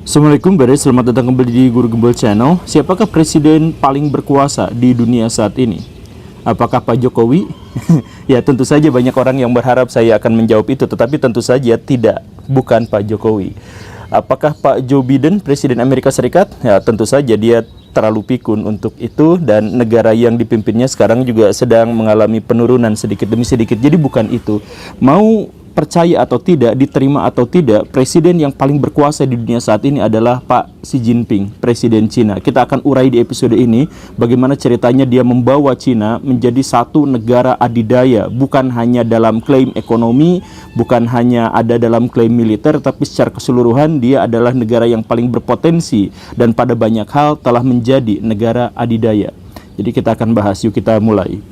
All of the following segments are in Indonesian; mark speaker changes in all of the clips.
Speaker 1: Assalamualaikum beres, selamat datang kembali di Guru Gembel Channel. Siapakah presiden paling berkuasa di dunia saat ini? Apakah Pak Jokowi? Ya tentu saja banyak orang yang berharap saya akan menjawab itu, tetapi tentu saja tidak, bukan Pak Jokowi. Apakah Pak Joe Biden, presiden Amerika Serikat? Ya tentu saja dia terlalu pikun untuk itu, dan negara yang dipimpinnya sekarang juga sedang mengalami penurunan sedikit demi sedikit. Jadi bukan itu. Mau percaya atau tidak, diterima atau tidak, presiden yang paling berkuasa di dunia saat ini adalah Pak Xi Jinping, presiden Cina. Kita akan urai di episode ini bagaimana ceritanya dia membawa Cina menjadi satu negara adidaya, bukan hanya dalam klaim ekonomi, bukan hanya ada dalam klaim militer, tapi secara keseluruhan dia adalah negara yang paling berpotensi dan pada banyak hal telah menjadi negara adidaya. Jadi kita akan bahas, yuk kita mulai.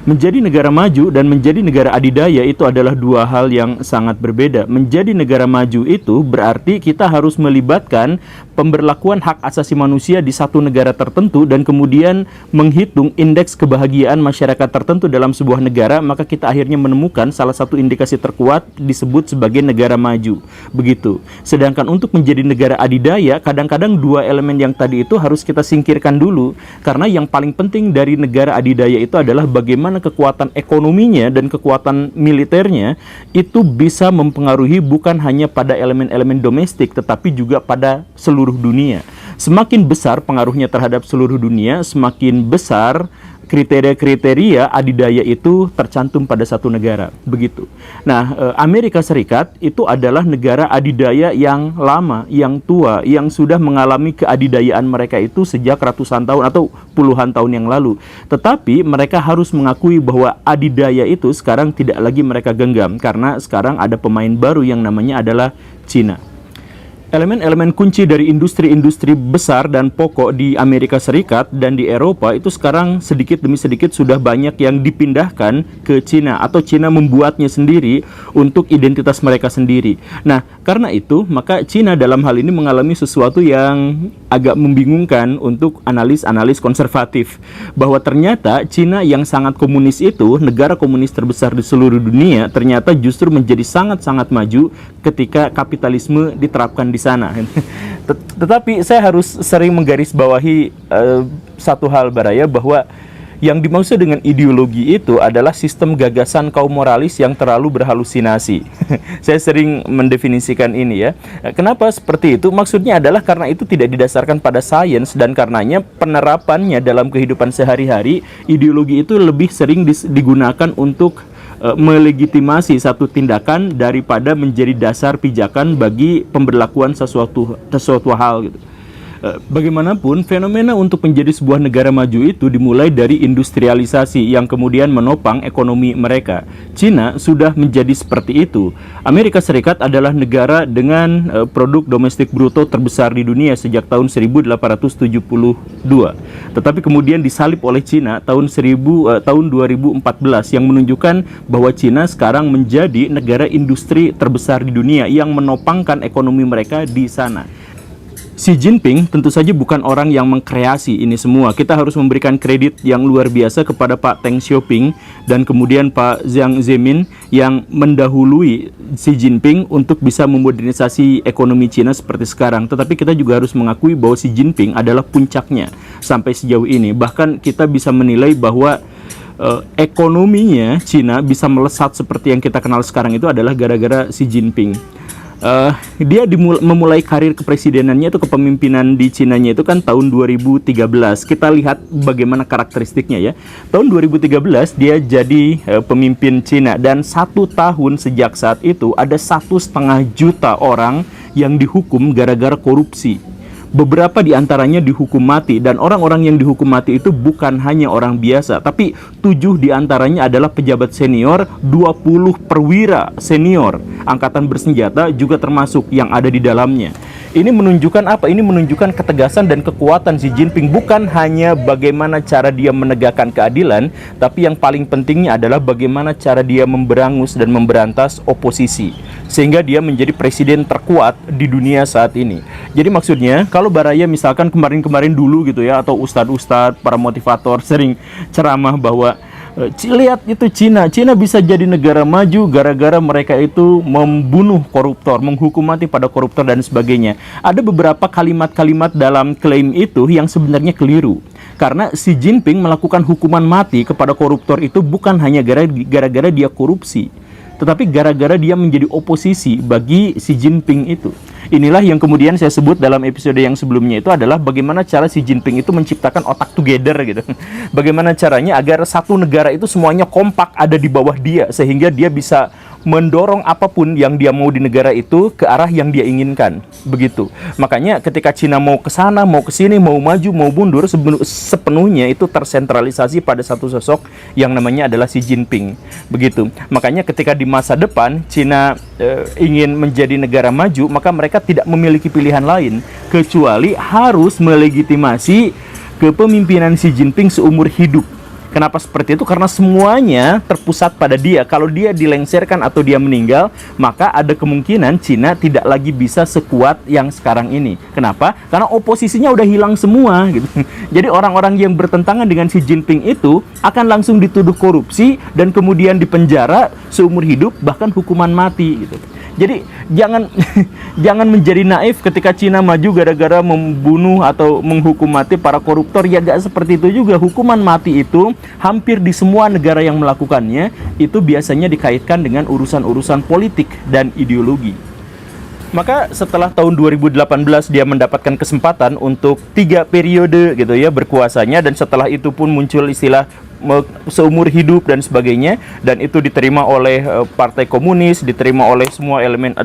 Speaker 1: Menjadi negara maju dan menjadi negara adidaya itu adalah dua hal yang sangat berbeda. Menjadi negara maju itu berarti kita harus melibatkan pemberlakuan hak asasi manusia di satu negara tertentu dan kemudian menghitung indeks kebahagiaan masyarakat tertentu dalam sebuah negara, maka kita akhirnya menemukan salah satu indikasi terkuat disebut sebagai negara maju. Begitu. Sedangkan untuk menjadi negara adidaya, kadang-kadang dua elemen yang tadi itu harus kita singkirkan dulu, karena yang paling penting dari negara adidaya itu adalah bagaimana kekuatan ekonominya dan kekuatan militernya itu bisa mempengaruhi bukan hanya pada elemen-elemen domestik tetapi juga pada seluruh dunia. Semakin besar pengaruhnya terhadap seluruh dunia, semakin besar kriteria-kriteria adidaya itu tercantum pada satu negara. Begitu. Nah, Amerika Serikat itu adalah negara adidaya yang lama, yang tua, yang sudah mengalami keadidayaan mereka itu sejak ratusan tahun atau puluhan tahun yang lalu. Tetapi mereka harus mengakui bahwa adidaya itu sekarang tidak lagi mereka genggam, karena sekarang ada pemain baru yang namanya adalah Cina. Elemen-elemen kunci dari industri-industri besar dan pokok di Amerika Serikat dan di Eropa itu sekarang sedikit demi sedikit sudah banyak yang dipindahkan ke Cina, atau Cina membuatnya sendiri untuk identitas mereka sendiri. Nah, karena itu maka Cina dalam hal ini mengalami sesuatu yang agak membingungkan untuk analis-analis konservatif, bahwa ternyata Cina yang sangat komunis itu, negara komunis terbesar di seluruh dunia, ternyata justru menjadi sangat-sangat maju ketika kapitalisme diterapkan di sana. Tetapi saya harus sering menggarisbawahi satu hal, Baraya, bahwa yang dimaksud dengan ideologi itu adalah sistem gagasan kaum moralis yang terlalu berhalusinasi. Saya sering mendefinisikan ini ya. Kenapa seperti itu? Maksudnya adalah karena itu tidak didasarkan pada sains, dan karenanya penerapannya dalam kehidupan sehari-hari, ideologi itu lebih sering digunakan untuk melegitimasi satu tindakan daripada menjadi dasar pijakan bagi pemberlakuan sesuatu hal gitu. Bagaimanapun, fenomena untuk menjadi sebuah negara maju itu dimulai dari industrialisasi yang kemudian menopang ekonomi mereka. Cina sudah menjadi seperti itu. Amerika Serikat adalah negara dengan produk domestik bruto terbesar di dunia sejak tahun 1872. Tetapi kemudian disalib oleh Cina tahun 2014 yang menunjukkan bahwa Cina sekarang menjadi negara industri terbesar di dunia yang menopangkan ekonomi mereka di sana. Xi Jinping tentu saja bukan orang yang mengkreasi ini semua. Kita harus memberikan kredit yang luar biasa kepada Pak Deng Xiaoping dan kemudian Pak Jiang Zemin yang mendahului Xi Jinping untuk bisa memodernisasi ekonomi Cina seperti sekarang. Tetapi kita juga harus mengakui bahwa Xi Jinping adalah puncaknya sampai sejauh ini. Bahkan kita bisa menilai bahwa ekonominya Cina bisa melesat seperti yang kita kenal sekarang itu adalah gara-gara Xi Jinping. Dia memulai karir kepresidenannya itu, kepemimpinan di Cinanya itu kan tahun 2013. Kita lihat bagaimana karakteristiknya ya. Tahun 2013 dia jadi pemimpin Cina, dan 1 tahun sejak saat itu ada 1,5 juta orang yang dihukum gara-gara korupsi. Beberapa di antaranya dihukum mati, dan orang-orang yang dihukum mati itu bukan hanya orang biasa, tapi 7 di antaranya adalah pejabat senior, 20 perwira senior angkatan bersenjata juga termasuk yang ada di dalamnya. Ini menunjukkan apa? Ini menunjukkan ketegasan dan kekuatan Xi Jinping, bukan hanya bagaimana cara dia menegakkan keadilan, tapi yang paling pentingnya adalah bagaimana cara dia memberangus dan memberantas oposisi. sehingga dia menjadi presiden terkuat di dunia saat ini. Jadi maksudnya kalau Baraya misalkan kemarin-kemarin dulu gitu ya, atau ustadz-ustadz, para motivator sering ceramah bahwa lihat itu Cina bisa jadi negara maju gara-gara mereka itu membunuh koruptor, menghukum mati pada koruptor dan sebagainya. Ada beberapa kalimat-kalimat dalam klaim itu yang sebenarnya keliru. Karena Xi Jinping melakukan hukuman mati kepada koruptor itu bukan hanya gara-gara dia korupsi, tetapi gara-gara dia menjadi oposisi bagi Xi Jinping itu. Inilah yang kemudian saya sebut dalam episode yang sebelumnya, itu adalah bagaimana cara Xi Jinping itu menciptakan otak together gitu. Bagaimana caranya agar satu negara itu semuanya kompak ada di bawah dia, sehingga dia bisa mendorong apapun yang dia mau di negara itu ke arah yang dia inginkan. Begitu. Makanya ketika Cina mau ke sana, mau ke sini, mau maju, mau mundur, sepenuhnya itu tersentralisasi pada satu sosok yang namanya adalah Xi Jinping. Begitu. Makanya ketika di masa depan Cina ingin menjadi negara maju, maka mereka tidak memiliki pilihan lain kecuali harus melegitimasi kepemimpinan Xi Jinping seumur hidup. Kenapa seperti itu? Karena semuanya terpusat pada dia. Kalau dia dilengsarkan atau dia meninggal, maka ada kemungkinan Cina tidak lagi bisa sekuat yang sekarang ini. Kenapa? Karena oposisinya udah hilang semua gitu. Jadi orang-orang yang bertentangan dengan Xi Jinping itu akan langsung dituduh korupsi dan kemudian dipenjara seumur hidup, bahkan hukuman mati gitu. Jadi jangan menjadi naif ketika Cina maju gara-gara membunuh atau menghukum mati para koruptor. Ya gak seperti itu juga. Hukuman mati itu hampir di semua negara yang melakukannya itu biasanya dikaitkan dengan urusan-urusan politik dan ideologi. Maka setelah tahun 2018 dia mendapatkan kesempatan untuk 3 periode gitu ya berkuasanya, dan setelah itu pun muncul istilah seumur hidup dan sebagainya, dan itu diterima oleh Partai Komunis, diterima oleh semua elemen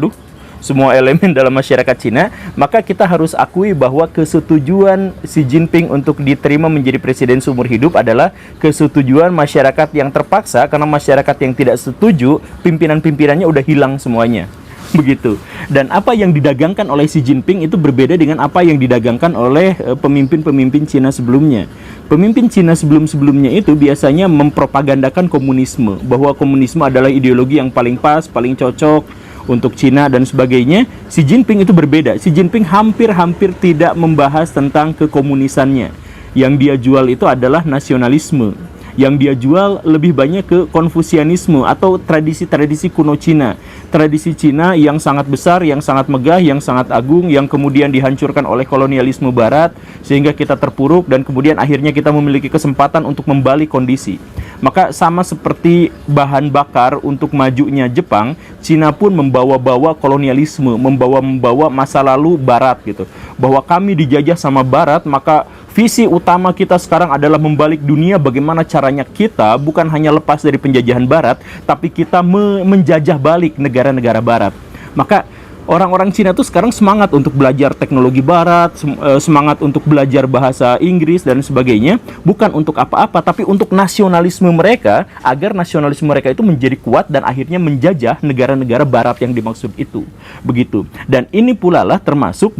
Speaker 1: dalam masyarakat Cina. Maka kita harus akui bahwa kesetujuan Xi Jinping untuk diterima menjadi presiden seumur hidup adalah kesetujuan masyarakat yang terpaksa, karena masyarakat yang tidak setuju pimpinan-pimpinannya udah hilang semuanya. Begitu. Dan apa yang didagangkan oleh Xi Jinping itu berbeda dengan apa yang didagangkan oleh pemimpin-pemimpin Cina sebelumnya. Pemimpin Cina sebelum-sebelumnya itu biasanya mempropagandakan komunisme, bahwa komunisme adalah ideologi yang paling pas, paling cocok untuk Cina dan sebagainya. Xi Jinping itu berbeda. Xi Jinping hampir tidak membahas tentang kekomunisannya. Yang dia jual itu adalah nasionalisme. Yang dia jual lebih banyak ke Konfusianisme atau tradisi-tradisi kuno Cina. Tradisi Cina yang sangat besar, yang sangat megah, yang sangat agung, yang kemudian dihancurkan oleh kolonialisme barat, sehingga kita terpuruk dan kemudian akhirnya kita memiliki kesempatan untuk membalik kondisi. Maka sama seperti bahan bakar untuk majunya Jepang, Cina pun membawa-bawa kolonialisme, membawa masa lalu barat gitu. Bahwa kami dijajah sama barat, maka visi utama kita sekarang adalah membalik dunia. Bagaimana caranya kita bukan hanya lepas dari penjajahan barat, tapi kita menjajah balik negara-negara barat. Maka orang-orang Cina tuh sekarang semangat untuk belajar teknologi barat, semangat untuk belajar bahasa Inggris dan sebagainya, bukan untuk apa-apa, tapi untuk nasionalisme mereka, agar nasionalisme mereka itu menjadi kuat dan akhirnya menjajah negara-negara barat yang dimaksud itu. Begitu. Dan ini pula lah termasuk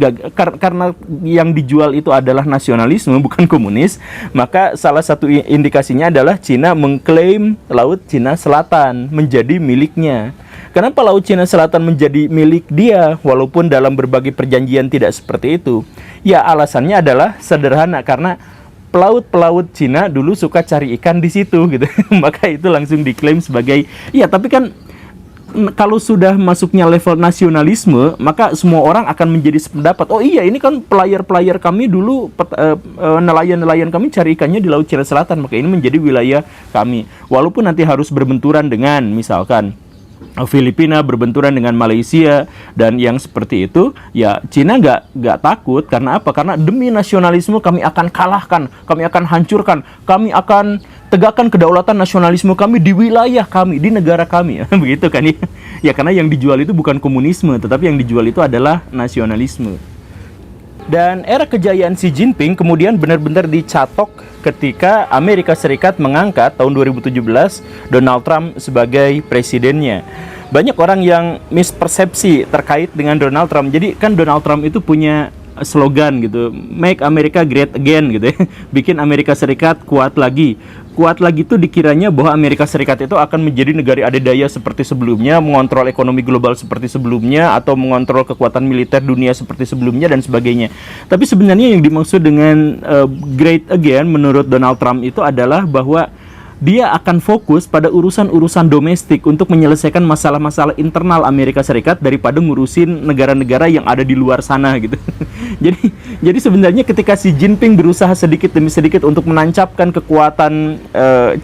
Speaker 1: karena yang dijual itu adalah nasionalisme bukan komunis, maka salah satu indikasinya adalah Cina mengklaim Laut Cina Selatan menjadi miliknya. Kenapa Laut Cina Selatan menjadi milik dia walaupun dalam berbagai perjanjian tidak seperti itu? Ya alasannya adalah sederhana, karena pelaut-pelaut Cina dulu suka cari ikan di situ gitu. Maka itu langsung diklaim sebagai, ya tapi kan kalau sudah masuknya level nasionalisme, maka semua orang akan menjadi sependapat. Oh iya, ini kan pelayar-pelayar kami dulu, nelayan-nelayan kami cari ikannya di Laut Cina Selatan, maka ini menjadi wilayah kami. Walaupun nanti harus berbenturan dengan misalkan Filipina berbenturan dengan Malaysia dan yang seperti itu, ya Cina nggak takut. Karena apa? Karena demi nasionalisme kami akan kalahkan, kami akan hancurkan, kami akan tegakkan kedaulatan nasionalisme kami di wilayah kami, di negara kami. Begitu kan ya? Ya karena yang dijual itu bukan komunisme, tetapi yang dijual itu adalah nasionalisme. Dan era kejayaan Xi Jinping kemudian benar-benar dicatok ketika Amerika Serikat mengangkat tahun 2017 Donald Trump sebagai presidennya. Banyak orang yang mispersepsi terkait dengan Donald Trump. Jadi kan Donald Trump itu punya slogan gitu, Make America Great Again gitu ya. Bikin Amerika Serikat kuat lagi. Kuat lagi itu dikiranya bahwa Amerika Serikat itu akan menjadi negara adidaya seperti sebelumnya, mengontrol ekonomi global seperti sebelumnya, atau mengontrol kekuatan militer dunia seperti sebelumnya dan sebagainya. Tapi sebenarnya yang dimaksud dengan Great Again menurut Donald Trump itu adalah bahwa dia akan fokus pada urusan-urusan domestik untuk menyelesaikan masalah-masalah internal Amerika Serikat daripada ngurusin negara-negara yang ada di luar sana gitu. Jadi sebenarnya ketika Xi Jinping berusaha sedikit demi sedikit untuk menancapkan kekuatan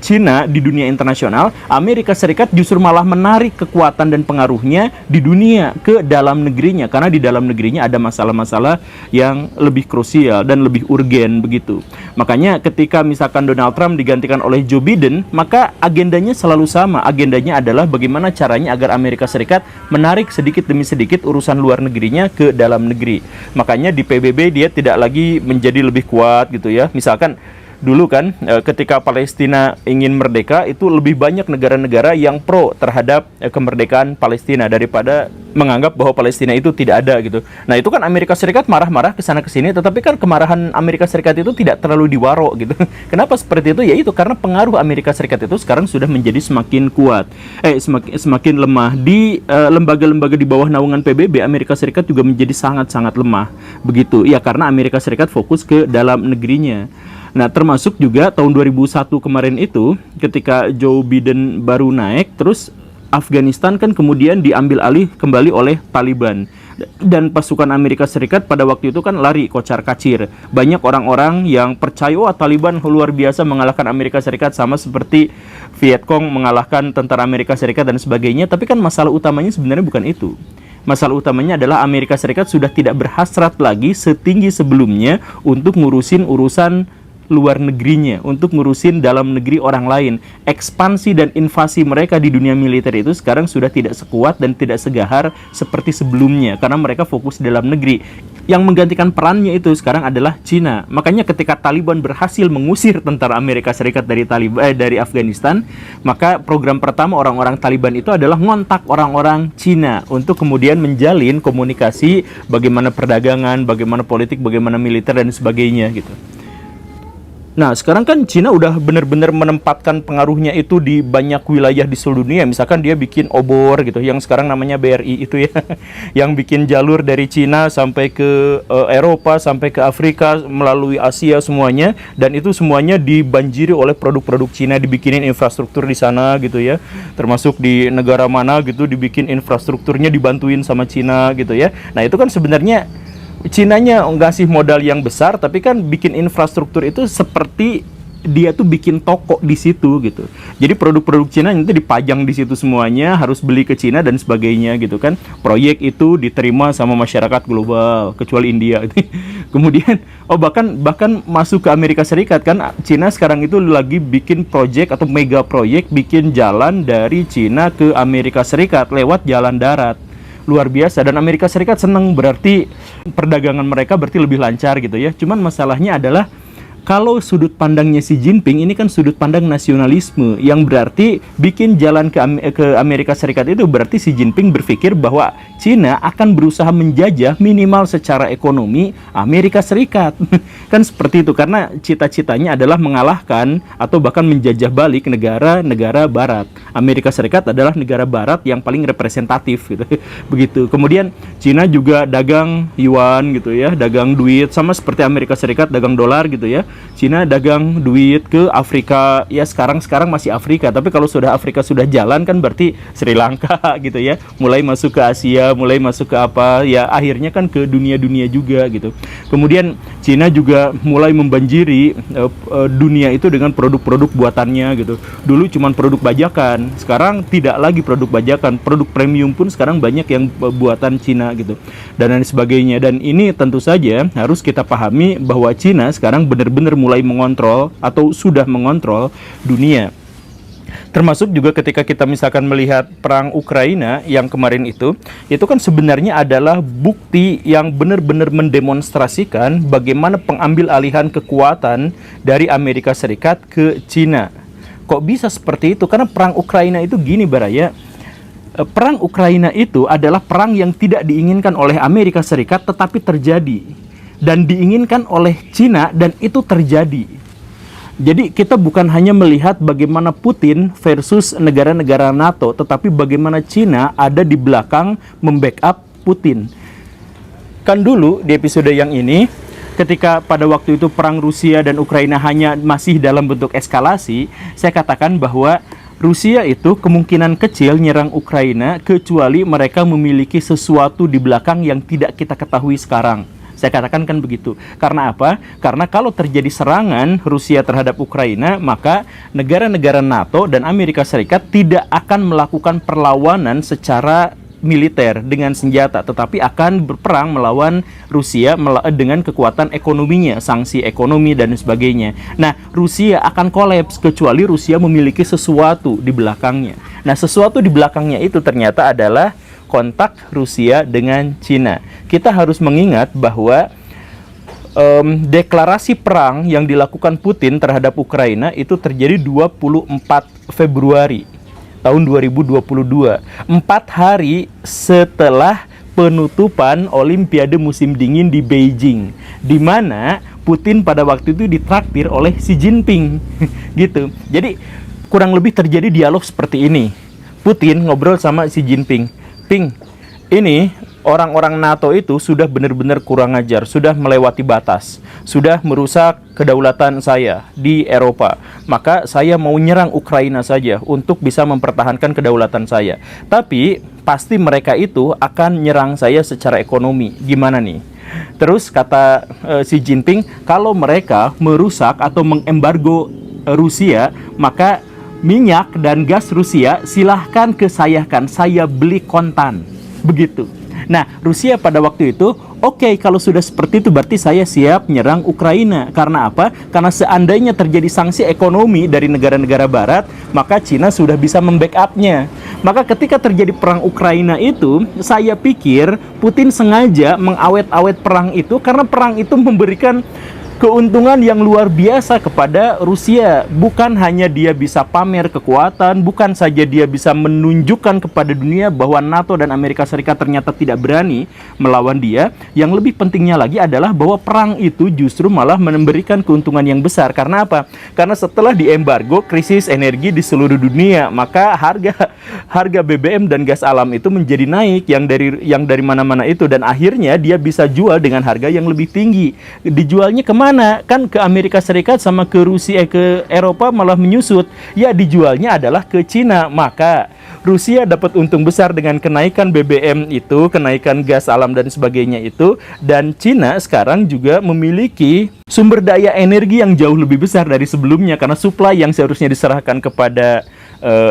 Speaker 1: Cina di dunia internasional, Amerika Serikat justru malah menarik kekuatan dan pengaruhnya di dunia ke dalam negerinya, karena di dalam negerinya ada masalah-masalah yang lebih krusial dan lebih urgen begitu. Makanya ketika misalkan Donald Trump digantikan oleh Joe Biden, maka agendanya selalu sama. Agendanya adalah bagaimana caranya agar Amerika Serikat menarik sedikit demi sedikit urusan luar negerinya ke dalam negeri. Makanya di PBB dia tidak lagi menjadi lebih kuat gitu ya. Misalkan dulu kan ketika Palestina ingin merdeka, itu lebih banyak negara-negara yang pro terhadap kemerdekaan Palestina daripada menganggap bahwa Palestina itu tidak ada gitu. Nah itu kan Amerika Serikat marah-marah kesana kesini, tetapi kan kemarahan Amerika Serikat itu tidak terlalu diwaro gitu. Kenapa seperti itu? Yaitu karena pengaruh Amerika Serikat itu sekarang sudah menjadi semakin kuat, semakin lemah. Di lembaga-lembaga di bawah naungan PBB, Amerika Serikat juga menjadi sangat-sangat lemah begitu. Ya karena Amerika Serikat fokus ke dalam negerinya. Nah, termasuk juga tahun 2001 kemarin itu, ketika Joe Biden baru naik, terus Afghanistan kan kemudian diambil alih kembali oleh Taliban. Dan pasukan Amerika Serikat pada waktu itu kan lari kocar-kacir. Banyak orang-orang yang percaya, wah Taliban luar biasa mengalahkan Amerika Serikat, sama seperti Vietcong mengalahkan tentara Amerika Serikat dan sebagainya. Tapi kan masalah utamanya sebenarnya bukan itu. Masalah utamanya adalah Amerika Serikat sudah tidak berhasrat lagi setinggi sebelumnya untuk ngurusin urusan luar negerinya, untuk ngurusin dalam negeri orang lain. Ekspansi dan invasi mereka di dunia militer itu sekarang sudah tidak sekuat dan tidak segahar seperti sebelumnya, karena mereka fokus dalam negeri. Yang menggantikan perannya itu sekarang adalah Cina. Makanya ketika Taliban berhasil mengusir tentara Amerika Serikat dari Afghanistan, maka program pertama orang-orang Taliban itu adalah ngontak orang-orang Cina untuk kemudian menjalin komunikasi bagaimana perdagangan, bagaimana politik, bagaimana militer dan sebagainya gitu. Nah, sekarang kan Cina udah benar-benar menempatkan pengaruhnya itu di banyak wilayah di seluruh dunia. Misalkan dia bikin obor gitu, yang sekarang namanya BRI itu ya, yang bikin jalur dari Cina sampai ke Eropa, sampai ke Afrika, melalui Asia semuanya. Dan itu semuanya dibanjiri oleh produk-produk Cina, dibikinin infrastruktur di sana gitu ya. Termasuk di negara mana gitu, dibikin infrastrukturnya dibantuin sama Cina gitu ya. Nah, itu kan sebenarnya Cinanya ngasih modal yang besar, tapi kan bikin infrastruktur itu seperti dia tuh bikin toko di situ gitu. Jadi produk-produk Cina itu dipajang di situ semuanya, harus beli ke Cina dan sebagainya gitu kan. Proyek itu diterima sama masyarakat global, kecuali India. Kemudian bahkan masuk ke Amerika Serikat kan, Cina sekarang itu lagi bikin proyek atau mega proyek bikin jalan dari Cina ke Amerika Serikat lewat jalan darat. Luar biasa, dan Amerika Serikat senang, berarti perdagangan mereka berarti lebih lancar gitu ya. Cuman masalahnya adalah kalau sudut pandangnya Xi Jinping ini kan sudut pandang nasionalisme, yang berarti bikin jalan ke Amerika Serikat itu berarti Xi Jinping berpikir bahwa Cina akan berusaha menjajah minimal secara ekonomi Amerika Serikat. Kan seperti itu, karena cita-citanya adalah mengalahkan atau bahkan menjajah balik negara-negara barat. Amerika Serikat adalah negara barat yang paling representatif gitu. Begitu. Kemudian Cina juga dagang yuan gitu ya, dagang duit, sama seperti Amerika Serikat dagang dolar gitu ya. Cina dagang duit ke Afrika, ya sekarang masih Afrika, tapi kalau sudah Afrika sudah jalan kan berarti Sri Lanka gitu ya, mulai masuk ke Asia, mulai masuk ke apa, ya akhirnya kan ke dunia-dunia juga gitu. Kemudian Cina juga mulai membanjiri dunia itu dengan produk-produk buatannya gitu. Dulu cuma produk bajakan, sekarang tidak lagi produk bajakan, produk premium pun sekarang banyak yang buatan Cina gitu, dan lain sebagainya. Dan ini tentu saja harus kita pahami bahwa Cina sekarang benar-benar mulai mengontrol atau sudah mengontrol dunia. Termasuk juga ketika kita misalkan melihat perang Ukraina yang kemarin itu kan sebenarnya adalah bukti yang benar-benar mendemonstrasikan bagaimana pengambil alihan kekuatan dari Amerika Serikat ke Cina. Kok bisa seperti itu? Karena perang Ukraina itu gini Baraya, perang Ukraina itu adalah perang yang tidak diinginkan oleh Amerika Serikat tetapi terjadi. dan diinginkan oleh Cina, dan itu terjadi. Jadi kita bukan hanya melihat bagaimana Putin versus negara-negara NATO, tetapi bagaimana Cina ada di belakang membackup Putin. Kan dulu di episode yang ini, ketika pada waktu itu perang Rusia dan Ukraina hanya masih dalam bentuk eskalasi, saya katakan bahwa Rusia itu kemungkinan kecil nyerang Ukraina kecuali mereka memiliki sesuatu di belakang yang tidak kita ketahui sekarang. Saya katakan kan begitu. Karena apa? Karena kalau terjadi serangan Rusia terhadap Ukraina, maka negara-negara NATO dan Amerika Serikat tidak akan melakukan perlawanan secara militer dengan senjata, tetapi akan berperang melawan Rusia dengan kekuatan ekonominya, sanksi ekonomi dan sebagainya. Nah, Rusia akan kolaps kecuali Rusia memiliki sesuatu di belakangnya. Nah, sesuatu di belakangnya itu ternyata adalah kontak Rusia dengan Cina. Kita harus mengingat bahwa deklarasi perang yang dilakukan Putin terhadap Ukraina itu terjadi 24 Februari tahun 2022, 4 hari setelah penutupan Olimpiade musim dingin di Beijing, di mana Putin pada waktu itu ditraktir oleh Xi Jinping, gitu. Jadi kurang lebih terjadi dialog seperti ini. Putin ngobrol sama Xi Jinping, "Ping, ini orang-orang NATO itu sudah benar-benar kurang ajar, sudah melewati batas, sudah merusak kedaulatan saya di Eropa. Maka saya mau nyerang Ukraina saja untuk bisa mempertahankan kedaulatan saya. Tapi pasti mereka itu akan nyerang saya secara ekonomi. Gimana nih?" Terus kata Xi Jinping, kalau mereka merusak atau mengembargo Rusia, maka minyak dan gas Rusia silahkan kesayahkan, saya beli kontan. Begitu. Nah, Rusia pada waktu itu, oke, kalau sudah seperti itu berarti saya siap nyerang Ukraina. Karena apa? Karena seandainya terjadi sanksi ekonomi dari negara-negara barat, maka Cina sudah bisa membackup-nya. Maka ketika terjadi perang Ukraina itu, saya pikir Putin sengaja mengawet-awet perang itu karena perang itu memberikan keuntungan yang luar biasa kepada Rusia. Bukan hanya dia bisa pamer kekuatan, bukan saja dia bisa menunjukkan kepada dunia bahwa NATO dan Amerika Serikat ternyata tidak berani melawan dia. Yang lebih pentingnya lagi adalah bahwa perang itu justru malah memberikan keuntungan yang besar. Karena apa? Karena setelah diembargo krisis energi di seluruh dunia, maka harga BBM dan gas alam itu menjadi naik yang dari mana-mana itu, dan akhirnya dia bisa jual dengan harga yang lebih tinggi. Dijualnya kemana? Kan ke Amerika Serikat sama ke Rusia, ke Eropa malah menyusut. Ya, dijualnya adalah ke Cina. Maka Rusia dapat untung besar dengan kenaikan BBM itu, kenaikan gas alam dan sebagainya itu. Dan Cina sekarang juga memiliki sumber daya energi yang jauh lebih besar dari sebelumnya, karena supply yang seharusnya diserahkan kepada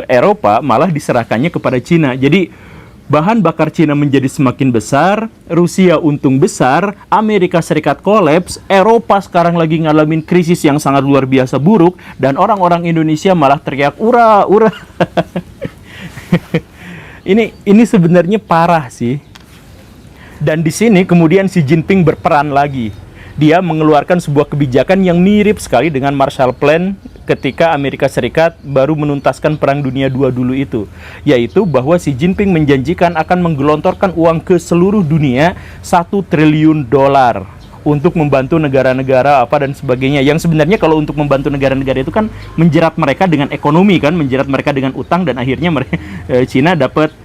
Speaker 1: Eropa malah diserahkannya kepada Cina. Jadi bahan bakar Cina menjadi semakin besar, Rusia untung besar, Amerika Serikat kolaps, Eropa sekarang lagi ngalamin krisis yang sangat luar biasa buruk, dan orang-orang Indonesia malah teriak ura, ura. Ini sebenarnya parah sih. Dan di sini kemudian Xi Jinping berperan lagi. Dia mengeluarkan sebuah kebijakan yang mirip sekali dengan Marshall Plan ketika Amerika Serikat baru menuntaskan Perang Dunia II dulu itu, yaitu bahwa Xi Jinping menjanjikan akan menggelontorkan uang ke seluruh dunia 1 triliun dolar untuk membantu negara-negara apa dan sebagainya. Yang sebenarnya kalau untuk membantu negara-negara itu kan menjerat mereka dengan ekonomi, kan menjerat mereka dengan utang, dan akhirnya Cina dapat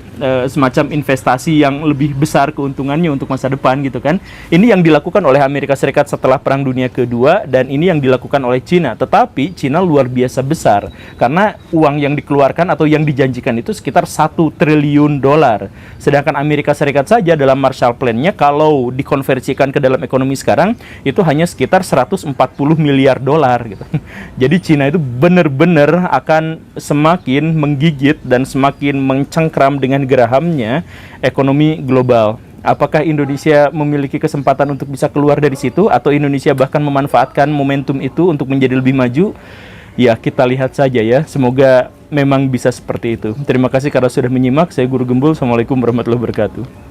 Speaker 1: semacam investasi yang lebih besar keuntungannya untuk masa depan gitu kan. Ini yang dilakukan oleh Amerika Serikat setelah Perang Dunia Kedua, dan ini yang dilakukan oleh Cina. Tetapi Cina luar biasa besar karena uang yang dikeluarkan atau yang dijanjikan itu sekitar 1 triliun dolar. Sedangkan Amerika Serikat saja dalam Marshall Plan-nya kalau dikonversikan ke dalam ekonomi sekarang itu hanya sekitar 140 miliar dolar gitu. Jadi Cina itu benar-benar akan semakin menggigit dan semakin mencengkram dengan gerahamnya ekonomi global. Apakah Indonesia memiliki kesempatan untuk bisa keluar dari situ, atau Indonesia bahkan memanfaatkan momentum itu untuk menjadi lebih maju? Ya, kita lihat saja ya. Semoga memang bisa seperti itu. Terima kasih karena sudah menyimak. Saya Guru Gembul. Assalamualaikum warahmatullahi wabarakatuh.